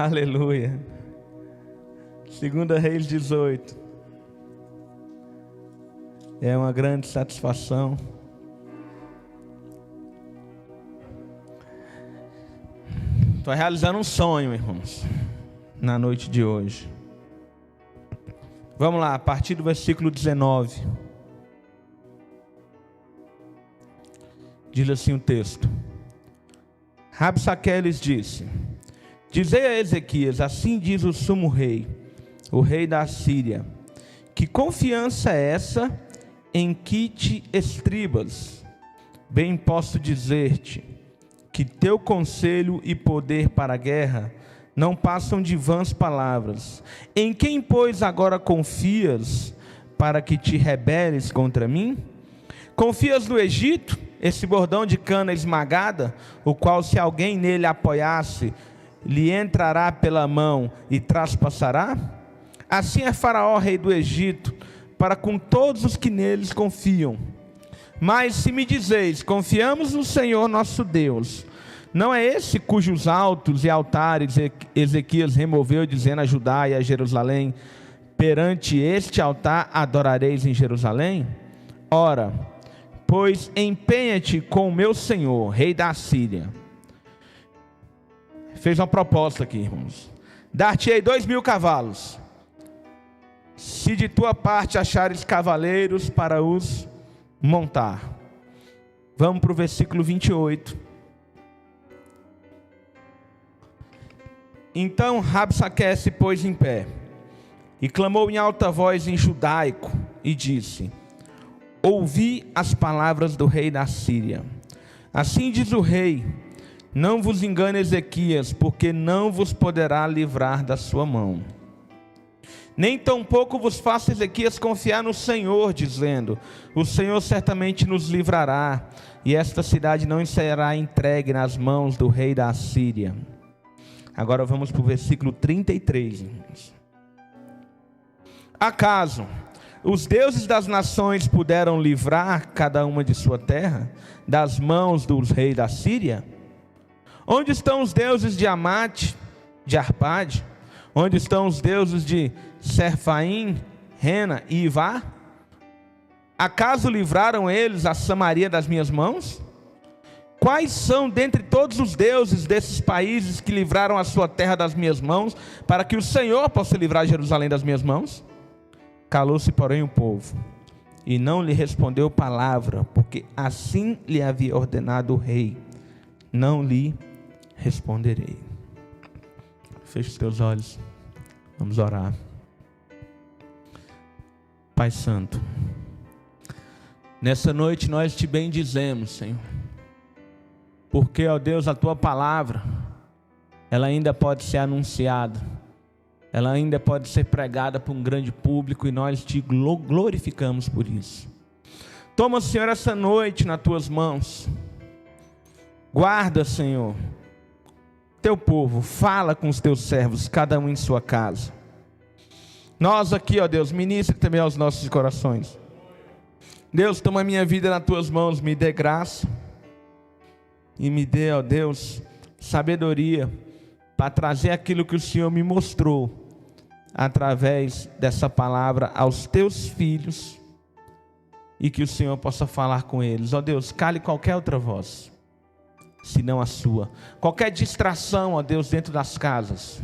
Aleluia. 2 Reis 18. É uma grande satisfação. Estou realizando um sonho, irmãos, na noite de hoje. Vamos lá, a partir do versículo 19. Diz assim o texto: Rabsaque lhes disse: Dizei a Ezequias, assim diz o sumo rei, o rei da Assíria, que confiança é essa em que te estribas? Bem posso dizer-te que teu conselho e poder para a guerra não passam de vãs palavras. Em quem, pois, agora confias para que te rebeles contra mim? Confias no Egito, esse bordão de cana esmagada, o qual, se alguém nele apoiasse, lhe entrará pela mão e traspassará? Assim é Faraó, rei do Egito, para com todos os que neles confiam. Mas se me dizeis, confiamos no Senhor nosso Deus, não é esse cujos altos e altares Ezequias removeu, dizendo a Judá e a Jerusalém: perante este altar adorareis em Jerusalém? Ora, pois empenha-te com o meu senhor, rei da Assíria. Fez uma proposta aqui, irmãos: dar-te-ei 2.000 cavalos, se de tua parte achares cavaleiros para os montar. Vamos para o versículo 28. Então Rabsaque se pôs em pé e clamou em alta voz em judaico e disse: ouvi as palavras do rei da Síria. Assim diz o rei: não vos engane Ezequias, porque não vos poderá livrar da sua mão. Nem tampouco vos faça Ezequias confiar no Senhor, dizendo: o Senhor certamente nos livrará, e esta cidade não será entregue nas mãos do rei da Assíria. Agora vamos para o versículo 33, irmãos. Acaso os deuses das nações puderam livrar cada uma de sua terra das mãos dos reis da Síria? Onde estão os deuses de Amate, de Arpade? Onde estão os deuses de Serfaim, Rena e Ivá? Acaso livraram eles a Samaria das minhas mãos? Quais são dentre todos os deuses desses países que livraram a sua terra das minhas mãos, para que o Senhor possa livrar Jerusalém das minhas mãos? Calou-se, porém, o povo, e não lhe respondeu palavra, porque assim lhe havia ordenado o rei: não lhe responderei. Feche os teus olhos, vamos orar. Pai Santo, nessa noite nós te bendizemos, Senhor, porque, ó Deus, a tua palavra, ela ainda pode ser anunciada, ela ainda pode ser pregada para um grande público, e nós te glorificamos por isso. Toma, Senhor, essa noite nas tuas mãos, guarda, Senhor, teu povo, fala com os teus servos, cada um em sua casa. Nós aqui, ó Deus, ministre também aos nossos corações. Deus, toma a minha vida nas tuas mãos, me dê graça, e me dê, ó Deus, sabedoria para trazer aquilo que o Senhor me mostrou através dessa palavra aos teus filhos, e que o Senhor possa falar com eles. Ó Deus, cale qualquer outra voz, senão a sua. Qualquer distração, ó Deus, dentro das casas,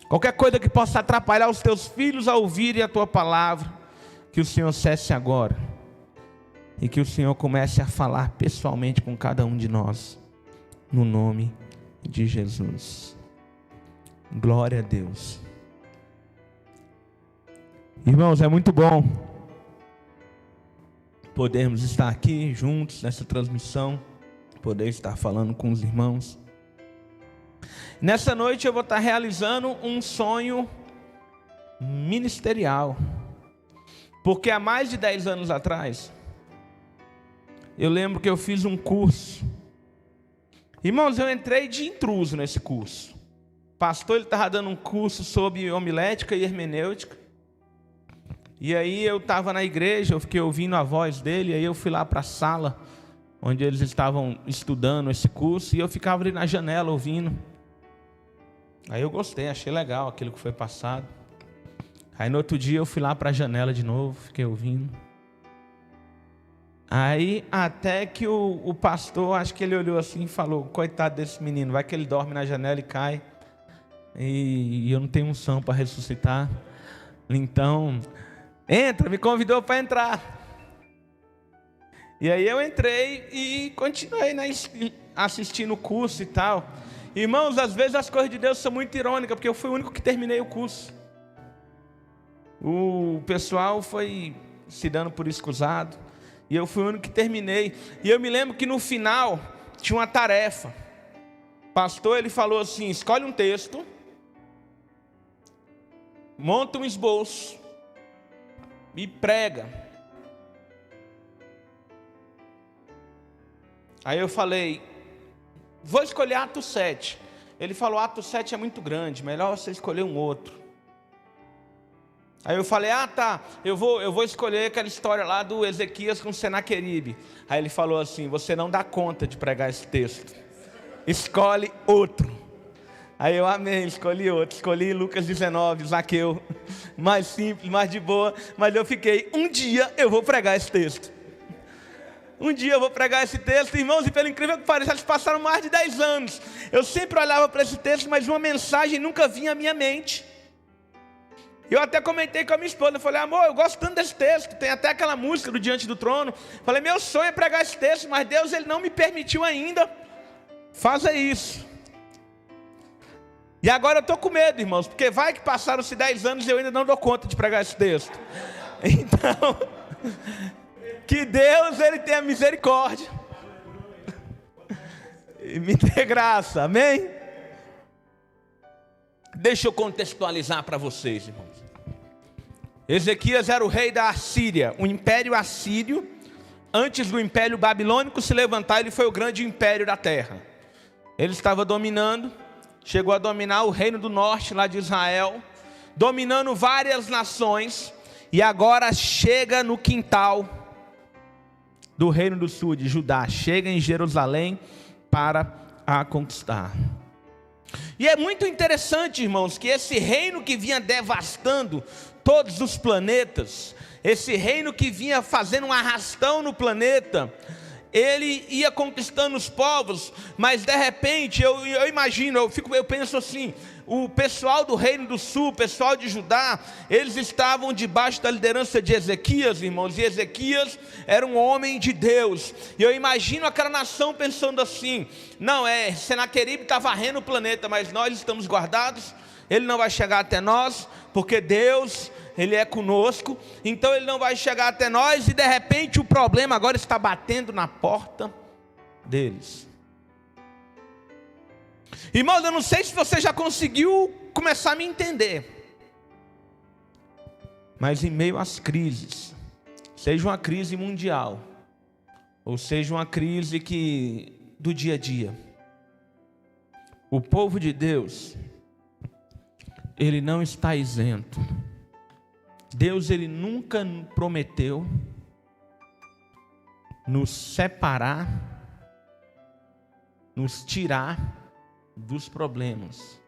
qualquer coisa que possa atrapalhar os teus filhos a ouvirem a tua palavra, que o Senhor cesse agora, e que o Senhor comece a falar pessoalmente com cada um de nós, no nome de Jesus. Glória a Deus. Irmãos, é muito bom podermos estar aqui juntos nessa transmissão, poder estar falando com os irmãos. Nessa noite eu vou estar realizando um sonho ministerial, porque há mais de 10 anos atrás, eu lembro que eu fiz um curso. Irmãos, eu entrei de intruso nesse curso. O pastor estava dando um curso sobre homilética e hermenêutica. E aí eu estava na igreja, eu fiquei ouvindo a voz dele. Aí eu fui lá para a sala onde eles estavam estudando esse curso, e eu ficava ali na janela ouvindo. Aí eu gostei, achei legal aquilo que foi passado. Aí no outro dia eu fui lá para a janela de novo, fiquei ouvindo. Aí até que o pastor, acho que ele olhou assim e falou: coitado desse menino, vai que ele dorme na janela e cai. E eu não tenho unção para ressuscitar. Então, entra, me convidou para entrar. E aí eu entrei e continuei assistindo o curso e tal. Irmãos, às vezes as coisas de Deus são muito irônicas, porque eu fui o único que terminei o curso. O pessoal foi se dando por escusado, e eu fui o único que terminei. E eu me lembro que no final tinha uma tarefa. O pastor, ele falou assim: escolhe um texto, monta um esboço e prega. Aí eu falei: vou escolher Atos 7. Ele falou: Atos 7 é muito grande, melhor você escolher um outro. Aí eu falei: ah tá, eu vou escolher aquela história lá do Ezequias com Senaqueribe. Aí ele falou assim: você não dá conta de pregar esse texto, escolhe outro. Aí eu amei, escolhi outro, escolhi Lucas 19, Zaqueu, mais simples, mais de boa. Mas eu fiquei: um dia eu vou pregar esse texto. Um dia eu vou pregar esse texto, irmãos, e pelo incrível que pareça, eles passaram mais de 10 anos. Eu sempre olhava para esse texto, mas uma mensagem nunca vinha à minha mente. Eu até comentei com a minha esposa, eu falei: amor, eu gosto tanto desse texto, tem até aquela música do Diante do Trono. Falei: meu sonho é pregar esse texto, mas Deus, ele não me permitiu ainda. Faça isso. E agora eu estou com medo, irmãos, porque vai que passaram-se 10 anos e eu ainda não dou conta de pregar esse texto. Então, que Deus, ele tenha misericórdia e me dê graça, amém? Deixa eu contextualizar para vocês, irmãos. Ezequias era o rei da Assíria, o império assírio. Antes do império babilônico se levantar, ele foi o grande império da terra. Ele estava dominando, chegou a dominar o reino do norte lá de Israel, dominando várias nações, e agora chega no quintal do reino do sul, de Judá, chega em Jerusalém para a conquistar. E é muito interessante, irmãos, que esse reino que vinha devastando todos os planetas, esse reino que vinha fazendo um arrastão no planeta, ele ia conquistando os povos, mas de repente, eu imagino, eu penso assim: o pessoal do reino do sul, o pessoal de Judá, eles estavam debaixo da liderança de Ezequias, irmãos, e Ezequias era um homem de Deus. E eu imagino aquela nação pensando assim: não, Senaqueribe está varrendo o planeta, mas nós estamos guardados, ele não vai chegar até nós, porque Deus, ele é conosco, então ele não vai chegar até nós. E de repente o problema agora está batendo na porta deles. Irmãos, eu não sei se você já conseguiu começar a me entender, mas em meio às crises, seja uma crise mundial, ou seja uma crise do dia a dia, o povo de Deus, ele não está isento. Deus, ele nunca prometeu nos separar, nos tirar dos problemas,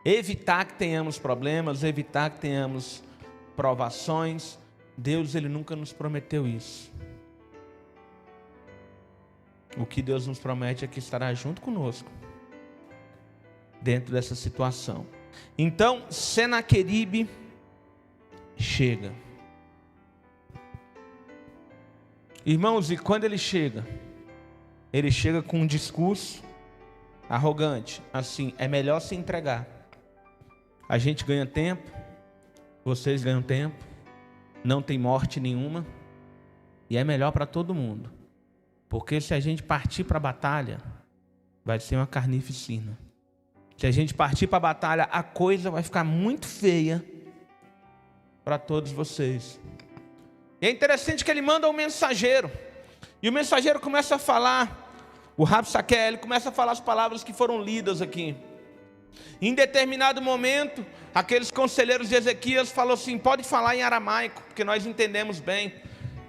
evitar que tenhamos problemas, evitar que tenhamos provações. Deus, ele nunca nos prometeu isso. O que Deus nos promete é que estará junto conosco dentro dessa situação. Então, Senaqueribe chega. Irmãos, e quando ele chega com um discurso arrogante, assim: é melhor se entregar, a gente ganha tempo, vocês ganham tempo, não tem morte nenhuma, e é melhor para todo mundo, porque se a gente partir para a batalha, vai ser uma carnificina. Se a gente partir para a batalha, a coisa vai ficar muito feia para todos vocês. E é interessante que ele manda um mensageiro, e o mensageiro começa a falar. O Rabsaque, ele começa a falar as palavras que foram lidas aqui. Em determinado momento, aqueles conselheiros de Ezequias falaram assim: pode falar em aramaico, porque nós entendemos bem.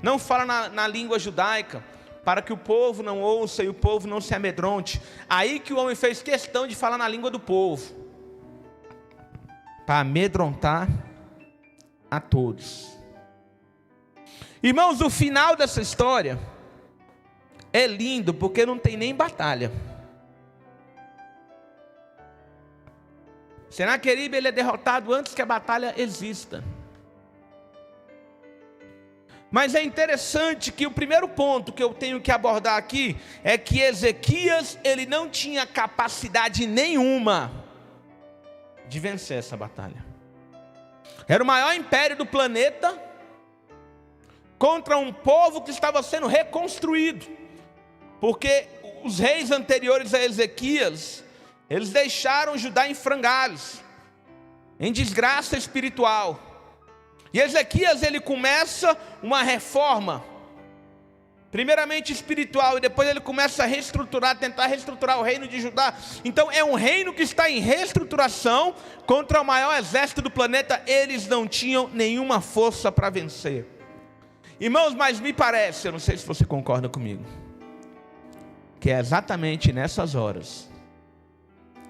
Não fala na língua judaica, para que o povo não ouça e o povo não se amedronte. Aí que o homem fez questão de falar na língua do povo. para amedrontar a todos. Irmãos, o final dessa história é lindo, porque não tem nem batalha. Senaqueribe, ele é derrotado antes que a batalha exista. Mas é interessante que o primeiro ponto que eu tenho que abordar aqui é que Ezequias, ele não tinha capacidade nenhuma de vencer essa batalha. Era o maior império do planeta contra um povo que estava sendo reconstruído, porque os reis anteriores a Ezequias, eles deixaram Judá em frangalhos, em desgraça espiritual. E Ezequias, ele começa uma reforma, primeiramente espiritual, e depois ele começa a reestruturar, tentar reestruturar o reino de Judá. Então é um reino que está em reestruturação contra o maior exército do planeta. Eles não tinham nenhuma força para vencer. Irmãos, mas me parece, eu não sei se você concorda comigo, que é exatamente nessas horas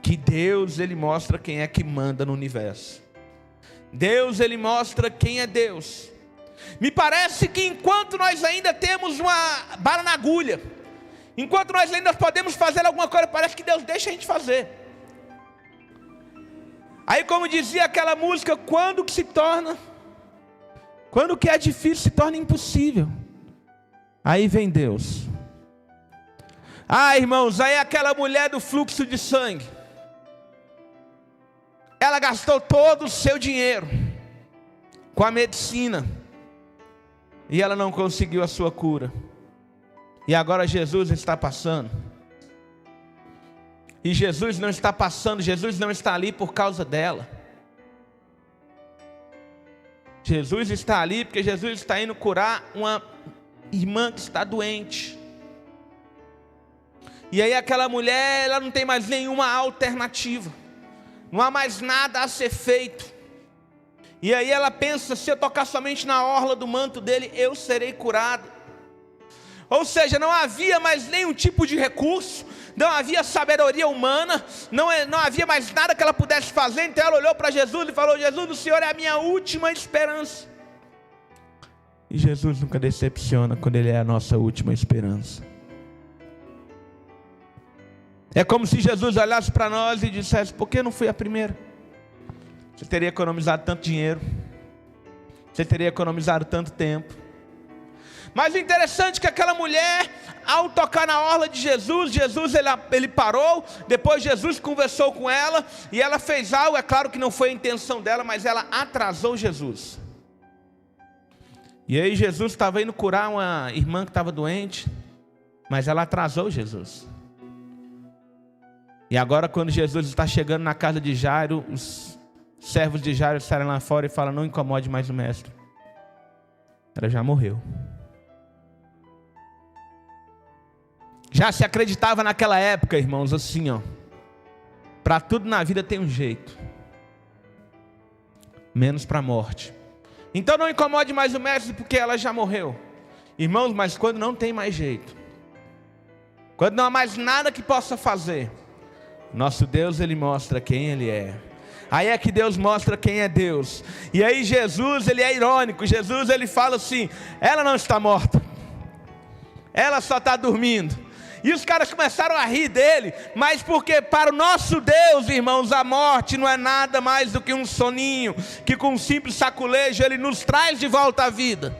que Deus, ele mostra quem é que manda no universo. Deus, ele mostra quem é Deus. Me parece que enquanto nós ainda temos uma bala na agulha, enquanto nós ainda podemos fazer alguma coisa, parece que Deus deixa a gente fazer. Aí, como dizia aquela música, quando o que é difícil se torna impossível, aí vem Deus. Irmãos, aí aquela mulher do fluxo de sangue, ela gastou todo o seu dinheiro com a medicina, e ela não conseguiu a sua cura. E agora Jesus está passando. E Jesus não está passando, Jesus não está ali por causa dela. Jesus está ali porque Jesus está indo curar uma irmã que está doente. E aí aquela mulher, ela não tem mais nenhuma alternativa. Não há mais nada a ser feito. E aí ela pensa, se eu tocar somente na orla do manto dele, eu serei curado. Ou seja, não havia mais nenhum tipo de recurso, não havia sabedoria humana, não havia mais nada que ela pudesse fazer. Então ela olhou para Jesus e falou: Jesus, o Senhor é a minha última esperança. E Jesus nunca decepciona quando Ele é a nossa última esperança. É como se Jesus olhasse para nós e dissesse: por que não fui a primeira? Você teria economizado tanto dinheiro, você teria economizado tanto tempo. Mas o interessante é que aquela mulher, ao tocar na orla de Jesus, ele parou. Depois Jesus conversou com ela, e ela fez algo. É claro que não foi a intenção dela, mas ela atrasou Jesus. E aí Jesus estava indo curar uma irmã que estava doente, mas ela atrasou Jesus. E agora, quando Jesus está chegando na casa de Jairo, os servos de Jairo saem lá fora e falam: não incomode mais o mestre, ela já morreu. Já se acreditava naquela época, irmãos, assim, para tudo na vida tem um jeito, menos para a morte. Então não incomode mais o mestre, porque ela já morreu. Irmãos, mas quando não tem mais jeito, quando não há mais nada que possa fazer, nosso Deus, Ele mostra quem Ele é. Aí é que Deus mostra quem é Deus. E aí Jesus, Ele é irônico. Jesus, Ele fala assim: ela não está morta, ela só está dormindo. E os caras começaram a rir dele, mas porque para o nosso Deus, irmãos, a morte não é nada mais do que um soninho, que com um simples saculejo Ele nos traz de volta à vida.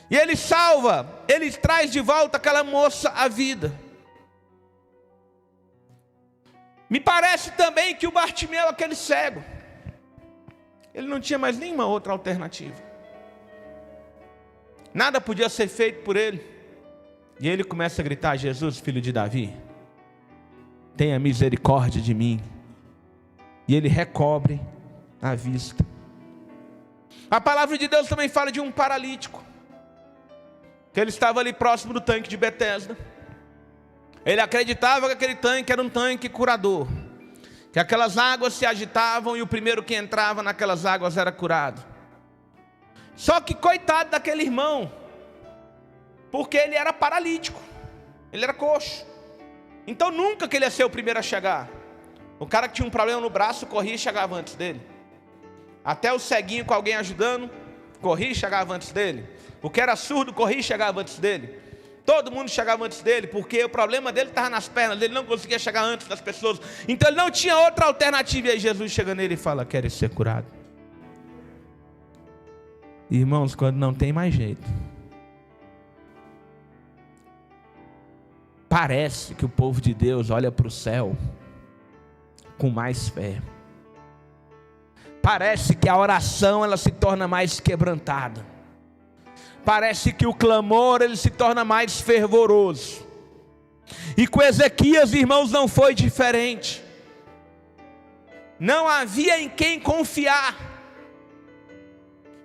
E Ele salva, Ele traz de volta aquela moça à vida. Me parece também que o Bartimeu, aquele cego, ele não tinha mais nenhuma outra alternativa. Nada podia ser feito por ele. E ele começa a gritar: Jesus, filho de Davi, tenha misericórdia de mim. E ele recobre a vista. A palavra de Deus também fala de um paralítico, que ele estava ali próximo do tanque de Betesda. Ele acreditava que aquele tanque era um tanque curador, que aquelas águas se agitavam e o primeiro que entrava naquelas águas era curado. Só que coitado daquele irmão, porque ele era paralítico, ele era coxo. Então nunca que ele ia ser o primeiro a chegar. O cara que tinha um problema no braço, corria e chegava antes dele. Até o ceguinho com alguém ajudando, corria e chegava antes dele. O que era surdo, corria e chegava antes dele. Todo mundo chegava antes dele, porque o problema dele estava nas pernas, ele não conseguia chegar antes das pessoas. Então ele não tinha outra alternativa. E aí Jesus chega nele e fala: queres ser curado? Irmãos, quando não tem mais jeito, parece que o povo de Deus olha para o céu com mais fé. Parece que a oração ela se torna mais quebrantada. Parece que o clamor ele se torna mais fervoroso. E com Ezequias, irmãos, não foi diferente. Não havia em quem confiar.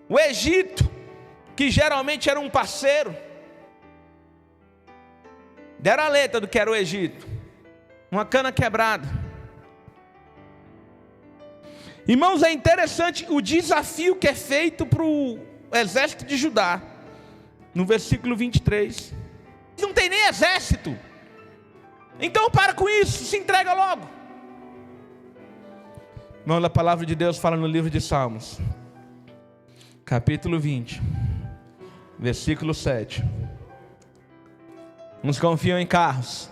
O Egito, que geralmente era um parceiro, deram a letra do que era o Egito. Uma cana quebrada. Irmãos, é interessante o desafio que é feito para o exército de Judá. No versículo 23. Não tem nem exército. Então para com isso, se entrega logo. Irmão, a palavra de Deus fala no livro de Salmos, capítulo 20, versículo 7. Uns confiam em carros,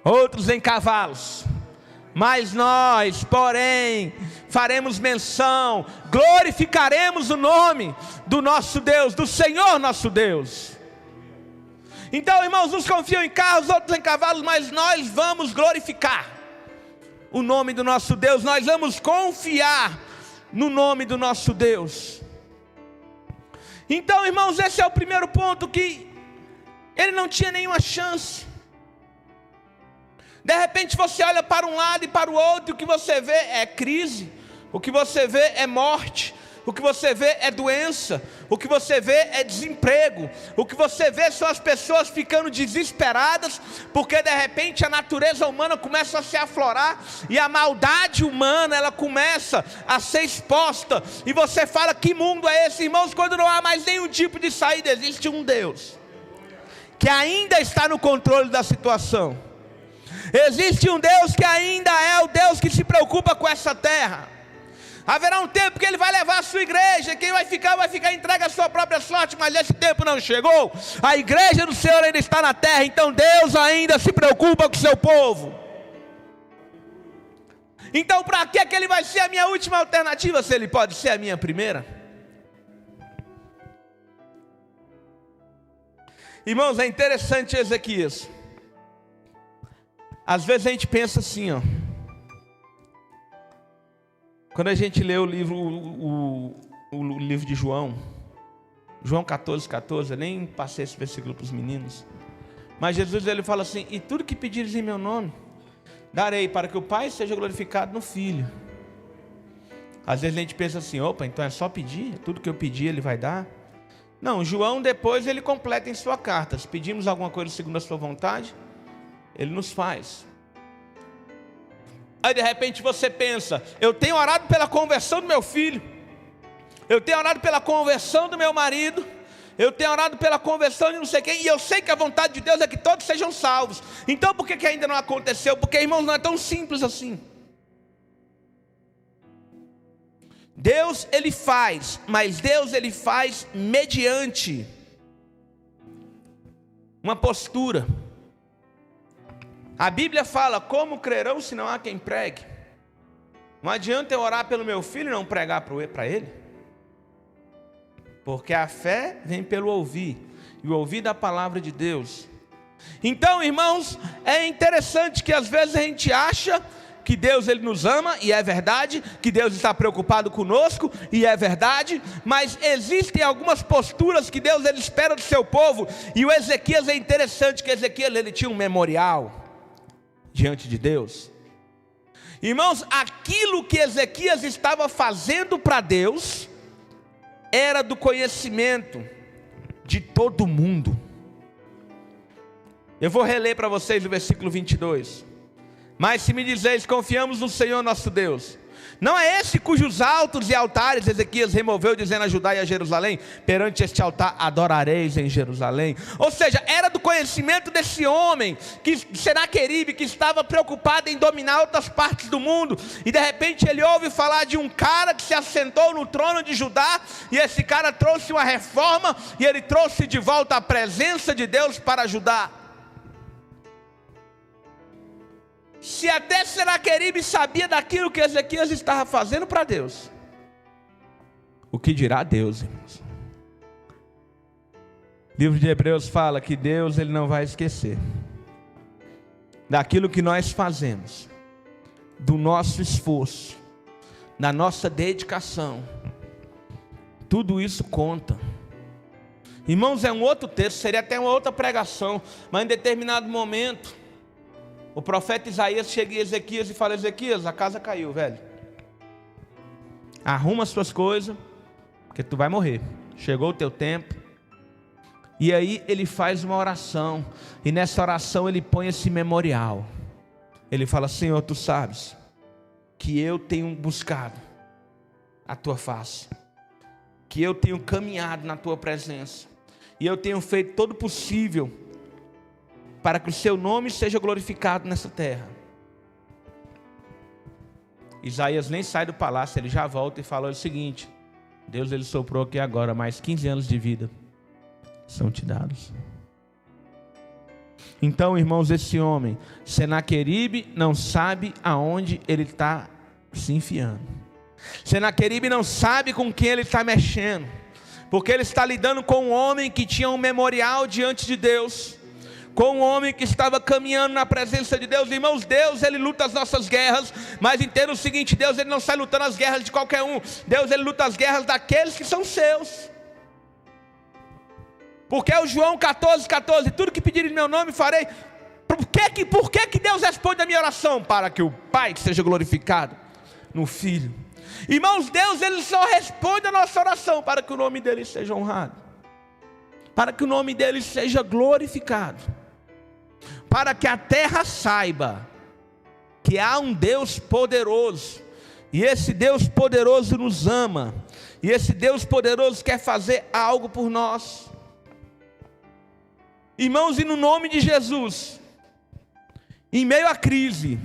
outros em cavalos, mas nós, porém, faremos menção, glorificaremos o nome do nosso Deus, do Senhor nosso Deus. Então, irmãos, uns confiam em carros, outros em cavalos, mas nós vamos glorificar o nome do nosso Deus. Nós vamos confiar no nome do nosso Deus. Então, irmãos, esse é o primeiro ponto, que ele não tinha nenhuma chance. De repente você olha para um lado e para o outro, e o que você vê é crise, o que você vê é morte, o que você vê é doença, o que você vê é desemprego, o que você vê são as pessoas ficando desesperadas, porque de repente a natureza humana começa a se aflorar, e a maldade humana ela começa a ser exposta, e você fala: que mundo é esse, irmãos? Quando não há mais nenhum tipo de saída, existe um Deus que ainda está no controle da situação. Existe um Deus que ainda é o Deus que se preocupa com essa terra. Haverá um tempo que Ele vai levar a sua igreja, quem vai ficar entregue à sua própria sorte, mas esse tempo não chegou. A igreja do Senhor ainda está na terra, então Deus ainda se preocupa com o seu povo. Então para que Ele vai ser a minha última alternativa, se Ele pode ser a minha primeira? Irmãos, é interessante Ezequias. Às vezes a gente pensa assim, ó. Quando a gente lê o livro de João 14, eu nem passei esse versículo para os meninos. Mas Jesus ele fala assim: e tudo que pedires em meu nome, darei, para que o Pai seja glorificado no Filho. Às vezes a gente pensa assim: opa, então é só pedir, tudo que eu pedir Ele vai dar. Não, João depois ele completa em sua carta: se pedimos alguma coisa segundo a sua vontade, Ele nos faz. Aí de repente você pensa: eu tenho orado pela conversão do meu filho, eu tenho orado pela conversão do meu marido, eu tenho orado pela conversão de não sei quem, e eu sei que a vontade de Deus é que todos sejam salvos. Então por que ainda não aconteceu? Porque, irmãos, não é tão simples assim. Deus ele faz, mas Deus ele faz mediante uma postura. A Bíblia fala: como crerão se não há quem pregue? Não adianta eu orar pelo meu filho e não pregar para ele, porque a fé vem pelo ouvir, e o ouvir da palavra de Deus. Então, irmãos, é interessante que às vezes a gente acha que Deus ele nos ama, e é verdade, que Deus está preocupado conosco, e é verdade, mas existem algumas posturas que Deus ele espera do seu povo. E o Ezequias, é interessante que Ezequias ele tinha um memorial diante de Deus. Irmãos, aquilo que Ezequias estava fazendo para Deus era do conhecimento de todo mundo. Eu vou reler para vocês o versículo 22. Mas se me dizeis: confiamos no Senhor nosso Deus, Não é esse cujos altos e altares Ezequias removeu, dizendo a Judá e a Jerusalém: perante este altar adorareis em Jerusalém. Ou seja, era do conhecimento desse homem, Senaqueribe, que estava preocupado em dominar outras partes do mundo, e de repente ele ouve falar de um cara que se assentou no trono de Judá, e esse cara trouxe uma reforma, e ele trouxe de volta a presença de Deus para Judá. Se até Senaqueribe sabia daquilo que Ezequias estava fazendo para Deus, o que dirá Deus, irmãos? O livro de Hebreus fala que Deus, Ele não vai esquecer daquilo que nós fazemos, do nosso esforço, da nossa dedicação. Tudo isso conta. Irmãos, é um outro texto, seria até uma outra pregação, mas em determinado momento o profeta Isaías chega em Ezequias e fala: Ezequias, a casa caiu, velho. Arruma as suas coisas, porque tu vai morrer. Chegou o teu tempo. E aí ele faz uma oração. E nessa oração ele põe esse memorial. Ele fala: Senhor, tu sabes que eu tenho buscado a tua face, que eu tenho caminhado na tua presença, e eu tenho feito todo o possível para que o seu nome seja glorificado nessa terra. Isaías nem sai do palácio, ele já volta e fala o seguinte: Deus, ele soprou aqui agora, mais 15 anos de vida são te dados. Então, irmãos, esse homem, Senaqueribe, não sabe aonde ele está se enfiando. Senaqueribe não sabe com quem ele está mexendo, porque ele está lidando com um homem que tinha um memorial diante de Deus, com um homem que estava caminhando na presença de Deus. Irmãos, Deus, Ele luta as nossas guerras, mas entenda o seguinte: Deus, Ele não sai lutando as guerras de qualquer um. Deus, Ele luta as guerras daqueles que são seus. Porque é o João 14:14, tudo que pedirem em meu nome farei. Por que Deus responde a minha oração? Para que o Pai seja glorificado no Filho. Irmãos, Deus, Ele só responde a nossa oração para que o nome dEle seja honrado, para que o nome dEle seja glorificado, para que a terra saiba que há um Deus poderoso, e esse Deus poderoso nos ama, e esse Deus poderoso quer fazer algo por nós. Irmãos, e no nome de Jesus, em meio à crise,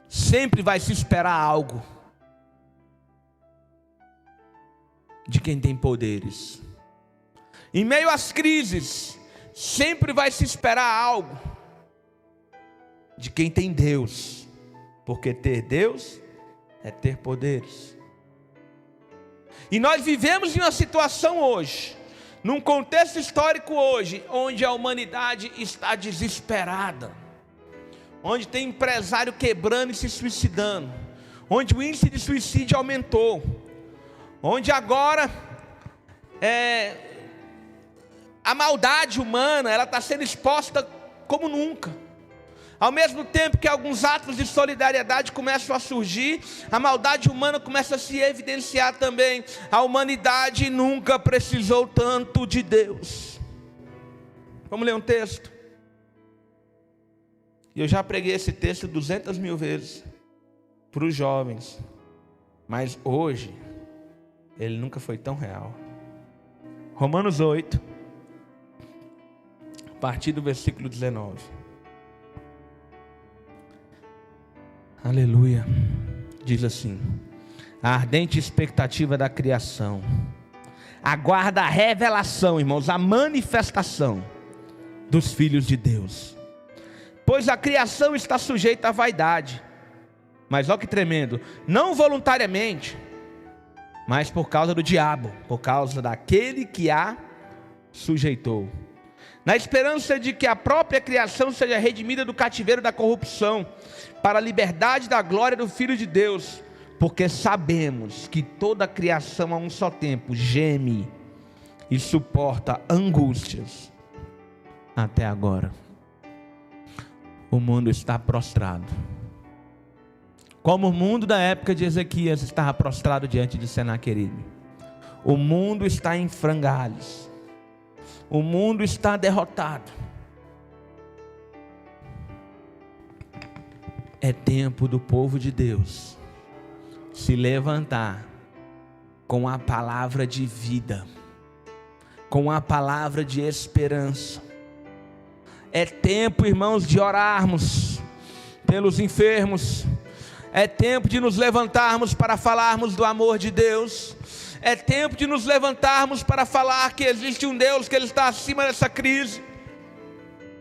sempre vai se esperar algo de quem tem poderes. Em meio às crises, sempre vai se esperar algo de quem tem Deus, porque ter Deus é ter poderes. E nós vivemos em uma situação hoje, num contexto histórico hoje, onde a humanidade está desesperada, onde tem empresário quebrando e se suicidando, onde o índice de suicídio aumentou, onde agora a maldade humana, ela está sendo exposta como nunca. Ao mesmo tempo que alguns atos de solidariedade começam a surgir, a maldade humana começa a se evidenciar também. A humanidade nunca precisou tanto de Deus. Vamos ler um texto? E eu já preguei esse texto 200.000 vezes para os jovens, mas hoje ele nunca foi tão real. Romanos 8, a partir do versículo 19. Aleluia. Diz assim: a ardente expectativa da criação aguarda a revelação, irmãos, a manifestação dos filhos de Deus. Pois a criação está sujeita à vaidade, mas olha que tremendo, não voluntariamente, mas por causa do diabo, por causa daquele que a sujeitou, na esperança de que a própria criação seja redimida do cativeiro da corrupção, para a liberdade da glória do Filho de Deus. Porque sabemos que toda a criação a um só tempo geme e suporta angústias até agora. O mundo está prostrado, como o mundo da época de Ezequias estava prostrado diante de Senaqueribe. O mundo está em frangalhos, o mundo está derrotado. É tempo do povo de Deus se levantar com a palavra de vida, com a palavra de esperança. É tempo, irmãos, de orarmos pelos enfermos. É tempo de nos levantarmos para falarmos do amor de Deus. É tempo de nos levantarmos para falar que existe um Deus, que Ele está acima dessa crise,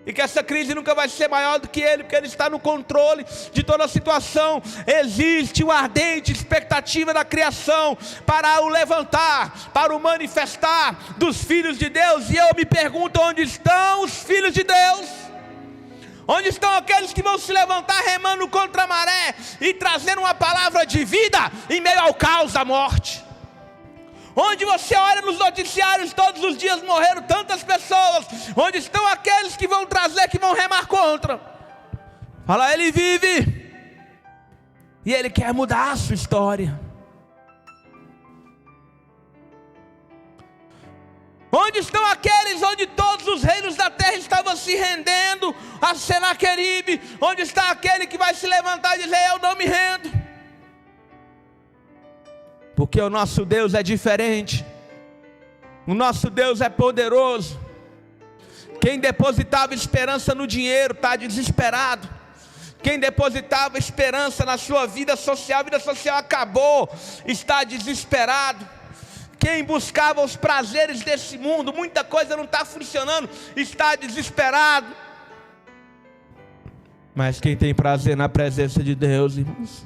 e que essa crise nunca vai ser maior do que Ele, porque Ele está no controle de toda a situação. Existe uma ardente expectativa da criação para o levantar, para o manifestar dos filhos de Deus. E eu me pergunto, onde estão os filhos de Deus? Onde estão aqueles que vão se levantar remando contra a maré e trazendo uma palavra de vida em meio ao caos da morte? Onde você olha nos noticiários, todos os dias morreram tantas pessoas. Onde estão aqueles que vão trazer, que vão remar contra? Fala, Ele vive, e Ele quer mudar a sua história. Onde estão aqueles onde todos os reinos da terra estavam se rendendo a Senaqueribe? Onde está aquele que vai se levantar e dizer, eu não me rendo? Porque o nosso Deus é diferente. O nosso Deus é poderoso. Quem depositava esperança no dinheiro está desesperado. Quem depositava esperança na sua vida social, a vida social acabou, está desesperado. Quem buscava os prazeres desse mundo, muita coisa não está funcionando, está desesperado. Mas quem tem prazer na presença de Deus, irmãos,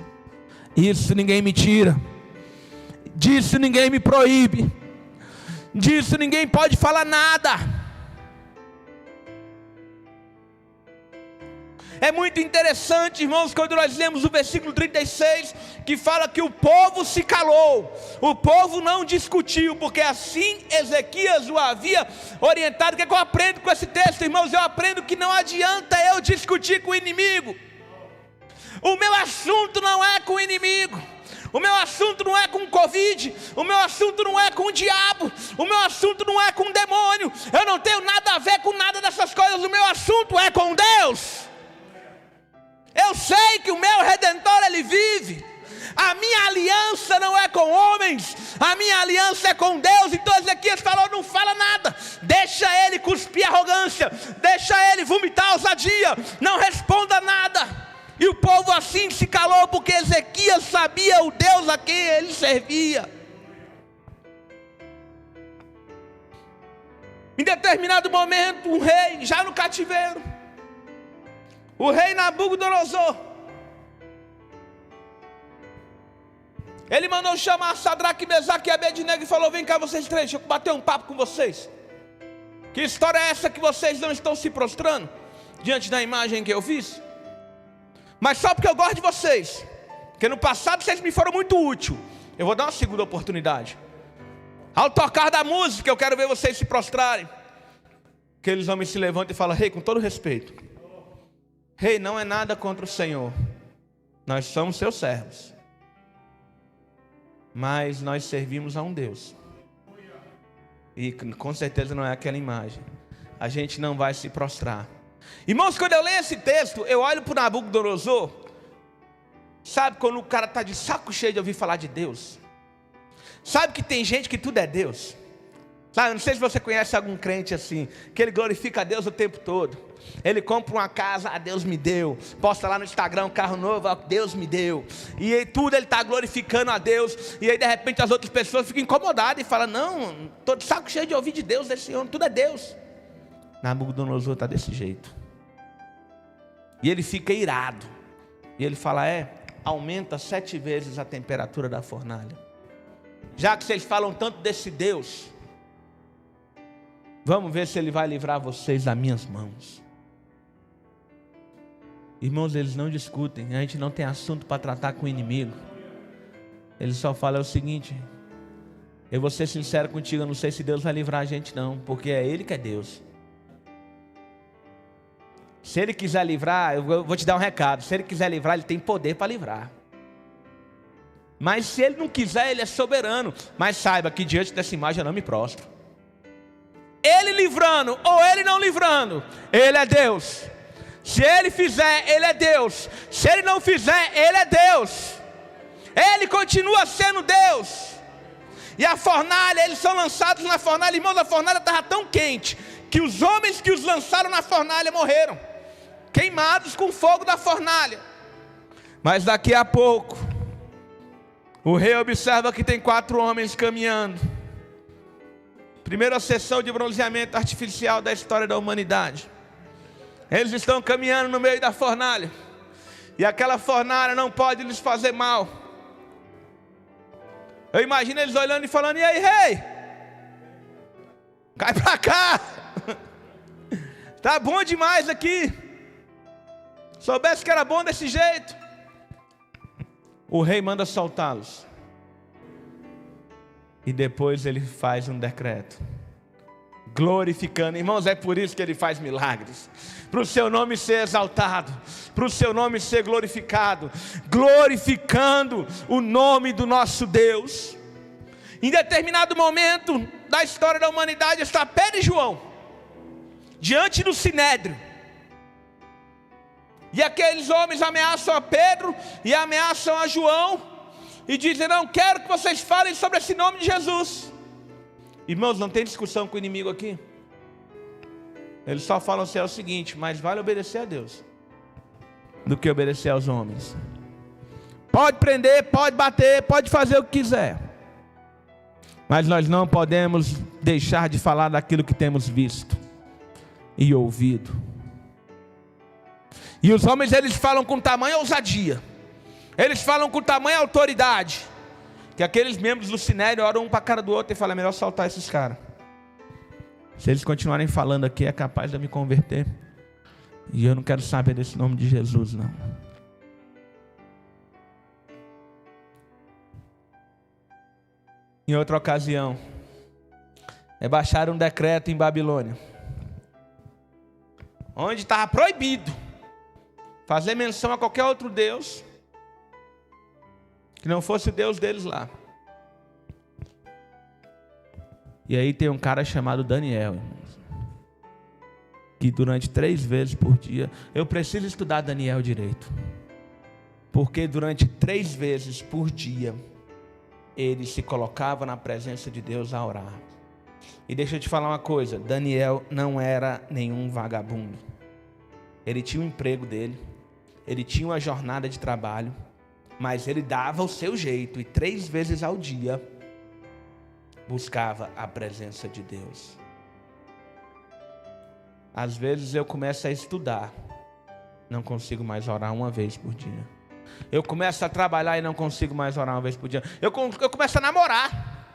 isso ninguém me tira, disso ninguém me proíbe, disso ninguém pode falar nada. É muito interessante, irmãos, quando nós lemos o versículo 36, que fala que o povo se calou, o povo não discutiu, porque assim Ezequias o havia orientado. O que é que eu aprendo com esse texto, irmãos? Eu aprendo que não adianta eu discutir com o inimigo. O meu assunto não é com o inimigo. O meu assunto não é com o Covid, o meu assunto não é com o diabo, o meu assunto não é com o demônio. Eu não tenho nada a ver com nada dessas coisas, o meu assunto é com Deus. Eu sei que o meu Redentor, Ele vive. A minha aliança não é com homens, a minha aliança é com Deus. Então Ezequias falou, não fala nada, deixa ele cuspir arrogância, deixa ele vomitar ousadia, não responda nada. E o povo assim se calou, porque Ezequias sabia o Deus a quem ele servia. Em determinado momento, um rei, já no cativeiro, o rei Nabucodonosor, ele mandou chamar Sadraque, Mesaque e Abednego e falou, vem cá vocês três, deixa eu bater um papo com vocês. Que história é essa que vocês não estão se prostrando diante da imagem que eu fiz? Mas só porque eu gosto de vocês, porque no passado vocês me foram muito úteis, eu vou dar uma segunda oportunidade. Ao tocar da música, eu quero ver vocês se prostrarem. Aqueles homens se levantam e falam, rei, com todo respeito, rei, não é nada contra o Senhor, nós somos seus servos, mas nós servimos a um Deus, e com certeza não é aquela imagem. A gente não vai se prostrar. Irmãos, quando eu leio esse texto, eu olho para o Nabucodonosor. Sabe quando o cara está de saco cheio de ouvir falar de Deus? Sabe que tem gente que tudo é Deus? Sabe, eu não sei se você conhece algum crente assim, que ele glorifica a Deus o tempo todo. Ele compra uma casa, ah, Deus me deu. Posta lá no Instagram um carro novo, ah, Deus me deu. E aí, tudo ele está glorificando a Deus. E aí de repente as outras pessoas ficam incomodadas e falam, não, estou de saco cheio de ouvir de Deus desse homem, tudo é Deus. Nabucodonosor está desse jeito. E ele fica irado. E ele fala, aumenta 7 vezes a temperatura da fornalha. Já que vocês falam tanto desse Deus, vamos ver se Ele vai livrar vocês das minhas mãos. Irmãos, eles não discutem. A gente não tem assunto para tratar com o inimigo. Ele só fala o seguinte, eu vou ser sincero contigo, eu não sei se Deus vai livrar a gente não, porque é Ele que é Deus. Se Ele quiser livrar, eu vou te dar um recado, se Ele quiser livrar, Ele tem poder para livrar. Mas se Ele não quiser, Ele é soberano. Mas saiba que diante dessa imagem eu não me prostro. Ele livrando ou Ele não livrando, Ele é Deus. Se ele fizer, ele é Deus. Se ele não fizer, ele é Deus. Ele continua sendo Deus. E a fornalha, eles são lançados na fornalha. Irmãos, a fornalha estava tão quente que os homens que os lançaram na fornalha morreram, queimados com o fogo da fornalha. Mas daqui a pouco, o rei observa que tem 4 homens caminhando. Primeira sessão de bronzeamento artificial da história da humanidade. Eles estão caminhando no meio da fornalha, e aquela fornalha não pode lhes fazer mal. Eu imagino eles olhando e falando: e aí, rei? Cai pra cá. Tá bom demais aqui. Soubesse que era bom desse jeito. O rei manda soltá-los. E depois ele faz um decreto, glorificando. Irmãos, é por isso que ele faz milagres, para o seu nome ser exaltado, para o seu nome ser glorificado, glorificando o nome do nosso Deus. Em determinado momento da história da humanidade, está Pedro e João diante do Sinédrio, e aqueles homens ameaçam a Pedro e ameaçam a João, e dizem: não quero que vocês falem sobre esse nome de Jesus. Irmãos, não tem discussão com o inimigo aqui. Eles só falam assim: é o seguinte, mais vale obedecer a Deus do que obedecer aos homens. Pode prender, pode bater, pode fazer o que quiser, mas nós não podemos deixar de falar daquilo que temos visto e ouvido. E os homens, eles falam com tamanha ousadia, eles falam com tamanha autoridade, que aqueles membros do Sinédrio olham um para a cara do outro e falam: é melhor soltar esses caras. Se eles continuarem falando aqui, é capaz de eu me converter, e eu não quero saber desse nome de Jesus, não. Em outra ocasião, baixaram um decreto em Babilônia, onde estava proibido fazer menção a qualquer outro Deus que não fosse o Deus deles lá. E aí tem um cara chamado Daniel, irmãos, que durante 3 vezes por dia, eu preciso estudar Daniel direito, porque durante 3 vezes por dia, ele se colocava na presença de Deus a orar. E deixa eu te falar uma coisa: Daniel não era nenhum vagabundo. Ele tinha o emprego dele, ele tinha uma jornada de trabalho, mas ele dava o seu jeito, e 3 vezes ao dia buscava a presença de Deus. Às vezes eu começo a estudar, não consigo mais orar 1 vez por dia. Eu começo a trabalhar e não consigo mais orar 1 vez por dia. Eu começo a namorar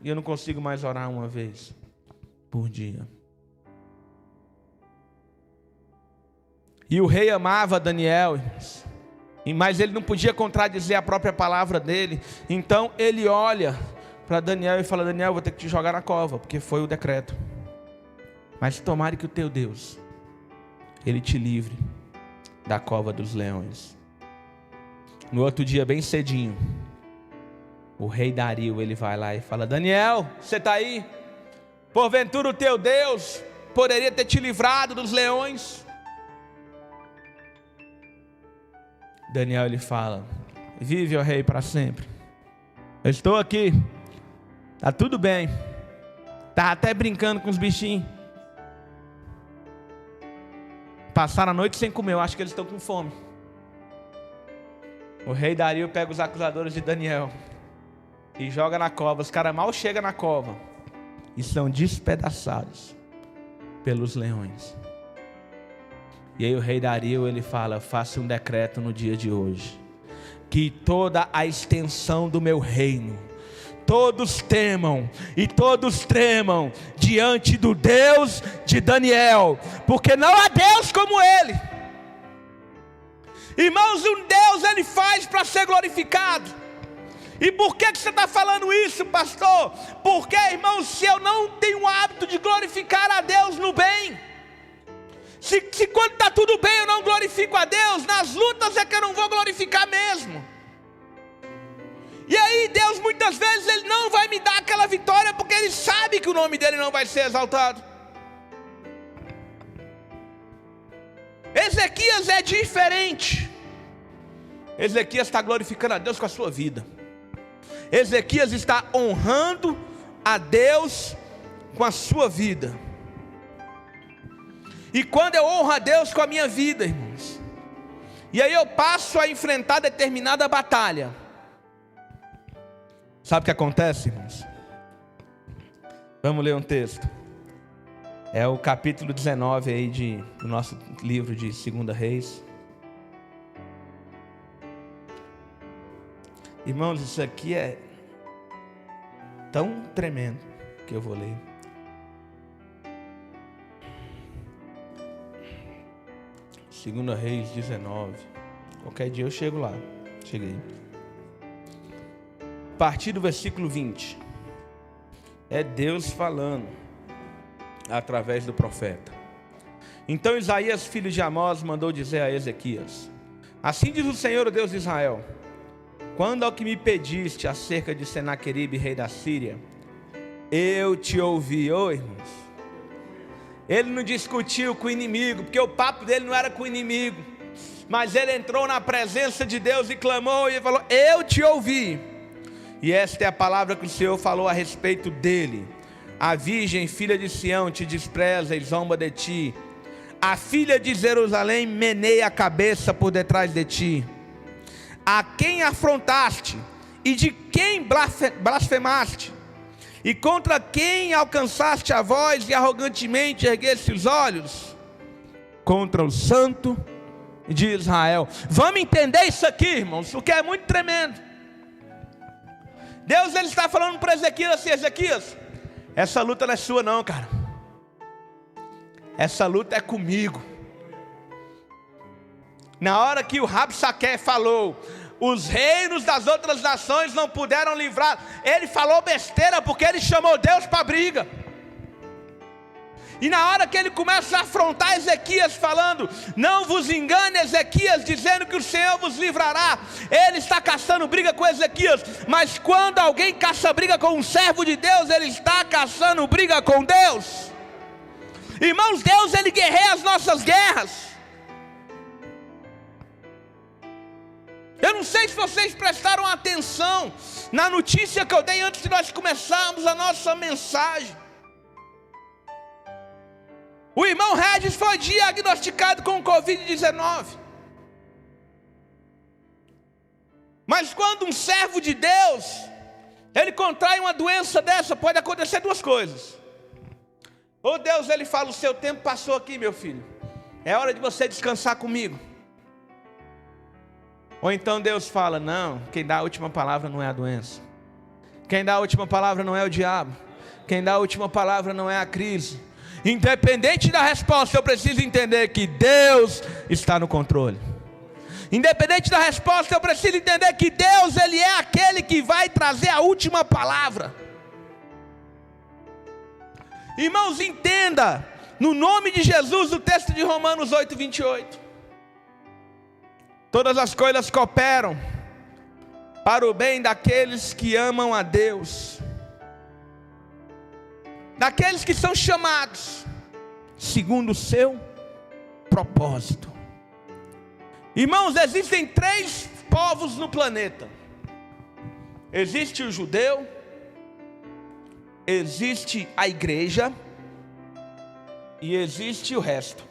e eu não consigo mais orar 1 vez por dia. E o rei amava Daniel, mas ele não podia contradizer a própria palavra dele. Então ele olha para Daniel e fala: Daniel, vou ter que te jogar na cova, porque foi o decreto. Mas tomara que o teu Deus, ele te livre da cova dos leões. No outro dia, bem cedinho, o rei Dario, ele vai lá e fala: Daniel, você está aí? Porventura o teu Deus poderia ter te livrado dos leões? Daniel, ele fala: vive, ó rei, para sempre. Eu estou aqui, está tudo bem. Está até brincando com os bichinhos. Passaram a noite sem comer, eu acho que eles estão com fome. O rei Dario pega os acusadores de Daniel e joga na cova. Os caras mal chegam na cova e são despedaçados pelos leões. E aí o rei Dario, ele fala: faça um decreto no dia de hoje, que toda a extensão do meu reino, todos temam e todos tremam diante do Deus de Daniel, porque não há Deus como Ele. Irmãos, um Deus ele faz para ser glorificado. E por que você está falando isso, pastor? Porque, irmãos, se eu não tenho o hábito de glorificar a Deus no bem, se quando está tudo bem eu não glorifico a Deus, nas lutas é que eu não vou glorificar mesmo. E aí Deus muitas vezes ele não vai me dar aquela vitória, porque Ele sabe que o nome dEle não vai ser exaltado. Ezequias é diferente. Ezequias está glorificando a Deus com a sua vida. Ezequias está honrando a Deus com a sua vida. E quando eu honro a Deus com a minha vida, irmãos, e aí eu passo a enfrentar determinada batalha, sabe o que acontece, irmãos? Vamos ler um texto. É o capítulo 19 aí do nosso livro de 2 Reis. Irmãos, isso aqui é tão tremendo que eu vou ler. Segunda Reis 19. Qualquer dia eu chego lá. Cheguei. A partir do versículo 20. É Deus falando através do profeta. Então Isaías, filho de Amós, mandou dizer a Ezequias: assim diz o Senhor, o Deus de Israel: quando ao que me pediste acerca de Senaqueribe, rei da Síria, eu te ouvi. Ô irmãos, ele não discutiu com o inimigo, porque o papo dele não era com o inimigo, mas ele entrou na presença de Deus e clamou e falou: eu te ouvi. E esta é a palavra que o Senhor falou a respeito dele: a virgem filha de Sião te despreza e zomba de ti, a filha de Jerusalém meneia a cabeça por detrás de ti. A quem afrontaste e de quem blasfemaste, e contra quem alcançaste a voz e arrogantemente ergueste os olhos? Contra o santo de Israel. Vamos entender isso aqui, irmãos, porque é muito tremendo. Deus, ele está falando para Ezequias assim: Ezequias, essa luta não é sua não, cara. Essa luta é comigo. Na hora que o Rabsaque falou: os reinos das outras nações não puderam livrar, ele falou besteira, porque ele chamou Deus para a briga. E na hora que ele começa a afrontar Ezequias falando: não vos engane, Ezequias, dizendo que o Senhor vos livrará, ele está caçando briga com Ezequias. Mas quando alguém caça briga com um servo de Deus, ele está caçando briga com Deus. Irmãos, Deus, ele guerreia as nossas guerras. Eu não sei se vocês prestaram atenção na notícia que eu dei antes de nós começarmos a nossa mensagem. O irmão Regis foi diagnosticado com Covid-19. Mas quando um servo de Deus, ele contrai uma doença dessa, pode acontecer duas coisas. Ou Deus, ele fala: o seu tempo passou aqui, meu filho, é hora de você descansar comigo. Ou então Deus fala: não, quem dá a última palavra não é a doença, quem dá a última palavra não é o diabo, quem dá a última palavra não é a crise. Independente da resposta, eu preciso entender que Deus está no controle. Independente da resposta, eu preciso entender que Deus, ele é aquele que vai trazer a última palavra. Irmãos, entenda, no nome de Jesus, o texto de Romanos 8:28. Todas as coisas cooperam para o bem daqueles que amam a Deus, daqueles que são chamados segundo o seu propósito. Irmãos, existem 3 povos no planeta. Existe o judeu, existe a igreja e existe o resto,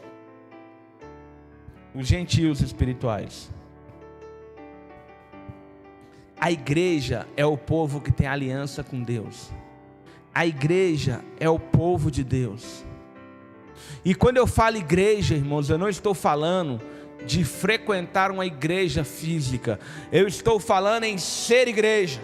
os gentios espirituais. A igreja é o povo que tem aliança com Deus. A igreja é o povo de Deus. E quando eu falo igreja, irmãos, eu não estou falando de frequentar uma igreja física. Eu estou falando em ser igreja.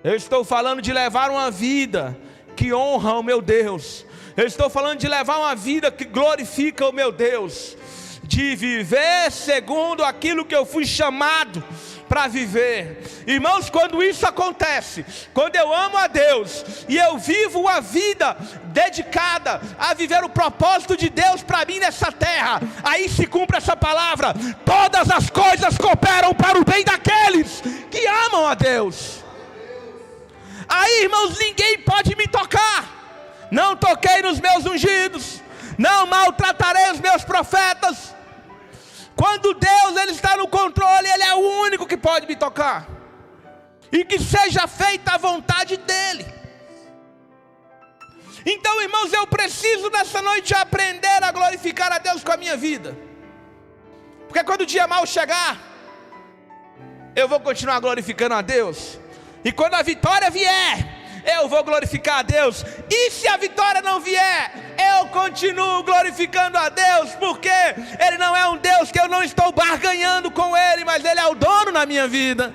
Eu estou falando de levar uma vida que honra o meu Deus. Eu estou falando de levar uma vida que glorifica o meu Deus. De viver segundo aquilo que eu fui chamado para viver. Irmãos, quando isso acontece, quando eu amo a Deus e eu vivo uma vida dedicada a viver o propósito de Deus para mim nessa terra, aí se cumpre essa palavra: todas as coisas cooperam para o bem daqueles que amam a Deus. Aí, irmãos, ninguém pode me tocar. Não toquei nos meus ungidos, não maltratarei os meus profetas. Quando Deus ele está no controle, Ele é o único que pode me tocar. E que seja feita a vontade dEle. Então, irmãos, eu preciso nessa noite aprender a glorificar a Deus com a minha vida. Porque quando o dia mau chegar, eu vou continuar glorificando a Deus. E quando a vitória vier, eu vou glorificar a Deus. E se a vitória não vier, eu continuo glorificando a Deus. Porque Ele não é um Deus que eu não estou barganhando com Ele, mas Ele é o dono na minha vida.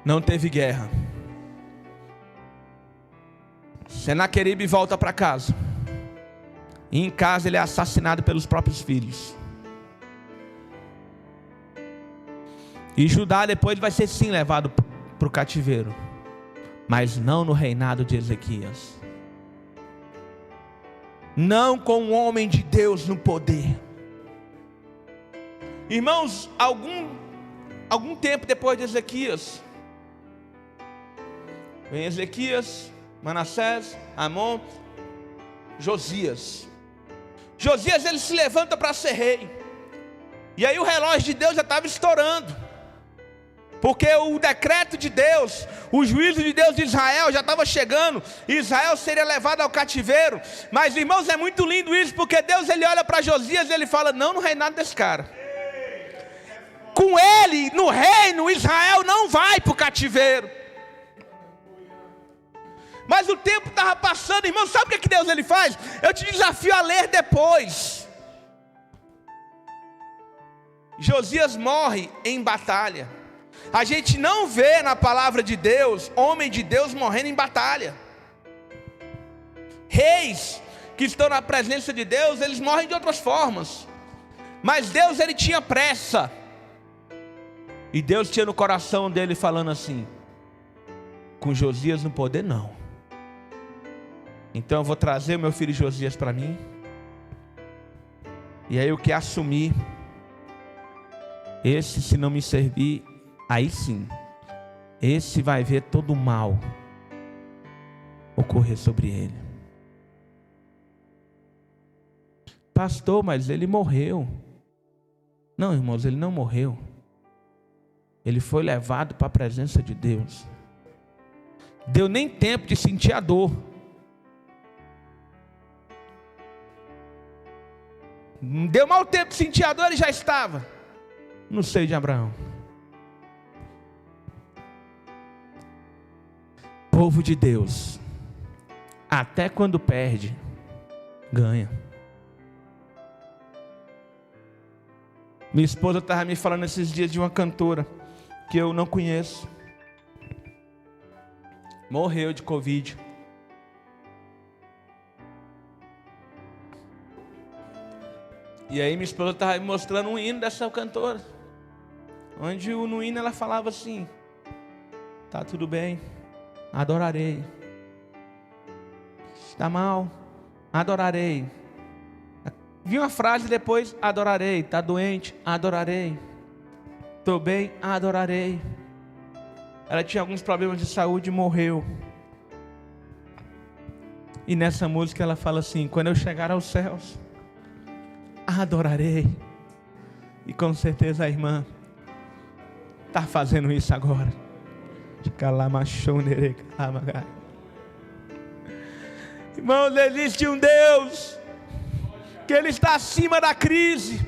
Não teve guerra. Senaqueribe volta para casa. E em casa ele é assassinado pelos próprios filhos. E Judá depois vai ser sim levado para o cativeiro, mas não no reinado de Ezequias. Não com um homem de Deus no poder. Irmãos, algum tempo depois de Ezequias, vem Ezequias, Manassés, Amon, Josias. Josias ele se levanta para ser rei. E aí o relógio de Deus já estava estourando. Porque o decreto de Deus, o juízo de Deus de Israel já estava chegando. Israel seria levado ao cativeiro. Mas irmãos, é muito lindo isso. Porque Deus ele olha para Josias e ele fala: não no reinado desse cara. Com ele, no reino, Israel não vai para o cativeiro. Mas o tempo estava passando, irmão. Sabe o que Deus ele faz? Eu te desafio a ler depois. Josias morre em batalha. A gente não vê na palavra de Deus homem de Deus morrendo em batalha. Reis que estão na presença de Deus, eles morrem de outras formas. Mas Deus ele tinha pressa. E Deus tinha no coração dele falando assim: com Josias no poder não. Então eu vou trazer o meu filho Josias para mim. E aí o que assumir, esse se não me servir, aí sim, esse vai ver todo o mal ocorrer sobre ele. Pastor, mas ele morreu. Não, irmãos, ele não morreu. Ele foi levado para a presença de Deus. Deu nem tempo de sentir a dor. Não deu mal tempo de sentir a dor, ele já estava no seio de Abraão. Povo de Deus, até quando perde, ganha. Minha esposa estava me falando esses dias de uma cantora que eu não conheço. Morreu de Covid. E aí minha esposa estava me mostrando um hino dessa cantora, onde no hino ela falava assim: tá tudo bem, adorarei. Está mal, adorarei. Vi uma frase depois: adorarei. Está doente, adorarei. Estou bem, adorarei. Ela tinha alguns problemas de saúde e morreu. E nessa música ela fala assim: quando eu chegar aos céus, adorarei. E com certeza a irmã está fazendo isso agora. Irmãos, existe um Deus que Ele está acima da crise.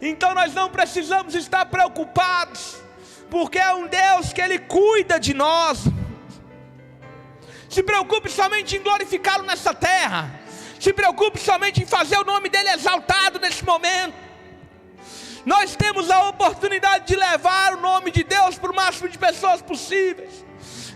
Então nós não precisamos estar preocupados, porque é um Deus que Ele cuida de nós. Se preocupe somente em glorificá-lo nessa terra. Se preocupe somente em fazer o nome dEle exaltado nesse momento. Nós temos a oportunidade de levar o nome de Deus para o máximo de pessoas possíveis.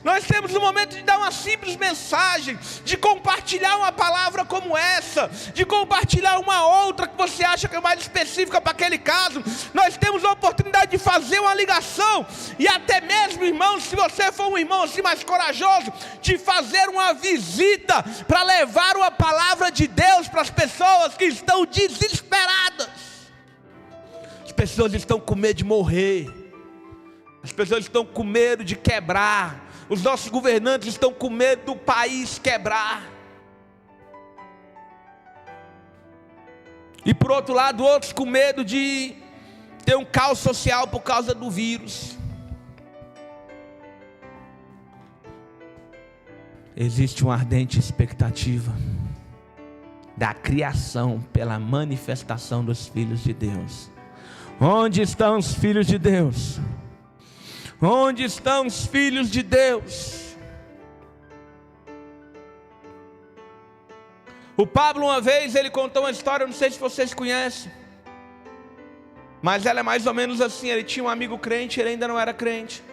Nós temos o momento de dar uma simples mensagem, de compartilhar uma palavra como essa, de compartilhar uma outra que você acha que é mais específica para aquele caso. Nós temos a oportunidade de fazer uma ligação, e até mesmo, irmãos, se você for um irmão assim mais corajoso, de fazer uma visita para levar uma palavra de Deus para as pessoas que estão desesperadas. As pessoas estão com medo de morrer, as pessoas estão com medo de quebrar. Os nossos governantes estão com medo do país quebrar. E por outro lado, outros com medo de ter um caos social por causa do vírus. Existe uma ardente expectativa da criação pela manifestação dos filhos de Deus. Onde estão os filhos de Deus? Onde estão os filhos de Deus? O Pablo, uma vez, ele contou uma história, não sei se vocês conhecem, mas ela é mais ou menos assim. Ele tinha um amigo crente, ele ainda não era crente.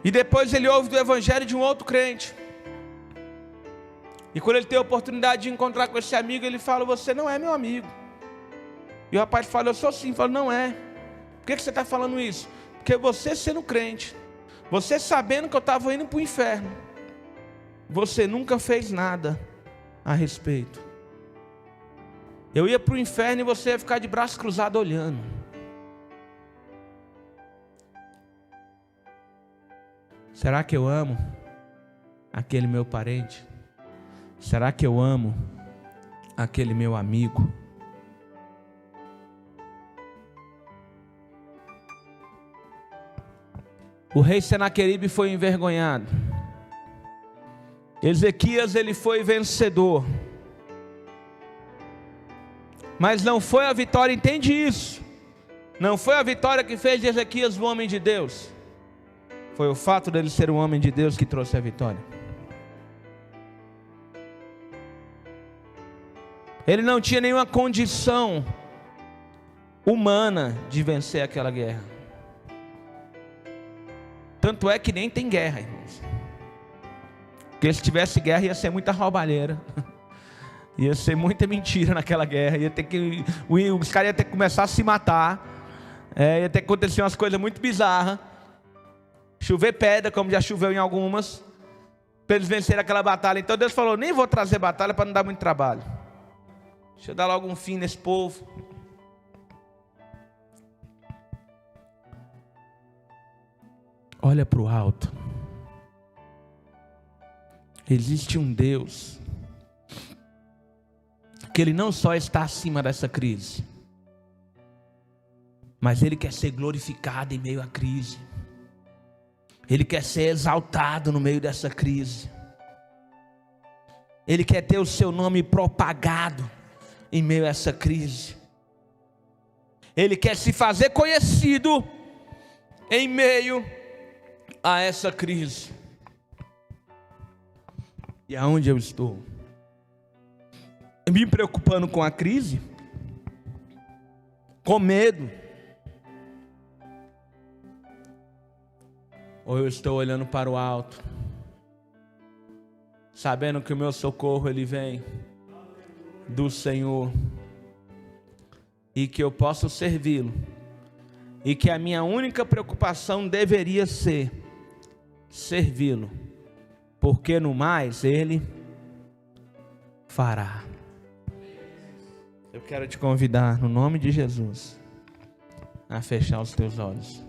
E depois ele ouve do evangelho de um outro crente. E quando ele tem a oportunidade de encontrar com esse amigo, ele fala: você não é meu amigo. E o rapaz fala: eu sou sim. Ele fala: não é. Por que você está falando isso? Porque você sendo crente, você sabendo que eu estava indo para o inferno, você nunca fez nada a respeito. Eu ia para o inferno e você ia ficar de braço cruzado olhando. Será que eu amo aquele meu parente? Será que eu amo aquele meu amigo? O rei Senaqueribe foi envergonhado. Ezequias, ele foi vencedor. Mas não foi a vitória, entende isso? Não foi a vitória que fez de Ezequias um homem de Deus. Foi o fato dele ser um homem de Deus que trouxe a vitória. Ele não tinha nenhuma condição humana de vencer aquela guerra. Tanto é que nem tem guerra, irmãos. Porque se tivesse guerra ia ser muita roubalheira. Ia ser muita mentira naquela guerra. Os caras iam ter que começar a se matar. Ia ter que acontecer umas coisas muito bizarras. Chover pedra, como já choveu em algumas, para eles vencerem aquela batalha. Então Deus falou: nem vou trazer batalha para não dar muito trabalho. Deixa eu dar logo um fim nesse povo. Olha para o alto. Existe um Deus que Ele não só está acima dessa crise, mas Ele quer ser glorificado em meio à crise. Ele quer ser exaltado no meio dessa crise. Ele quer ter o seu nome propagado em meio a essa crise. Ele quer se fazer conhecido em meio a essa crise. E aonde eu estou? Me preocupando com a crise? Com medo? Ou eu estou olhando para o alto, sabendo que o meu socorro ele vem do Senhor, e que eu posso servi-lo, e que a minha única preocupação deveria ser servi-lo, porque no mais Ele fará. Eu quero te convidar, no nome de Jesus, a fechar os teus olhos.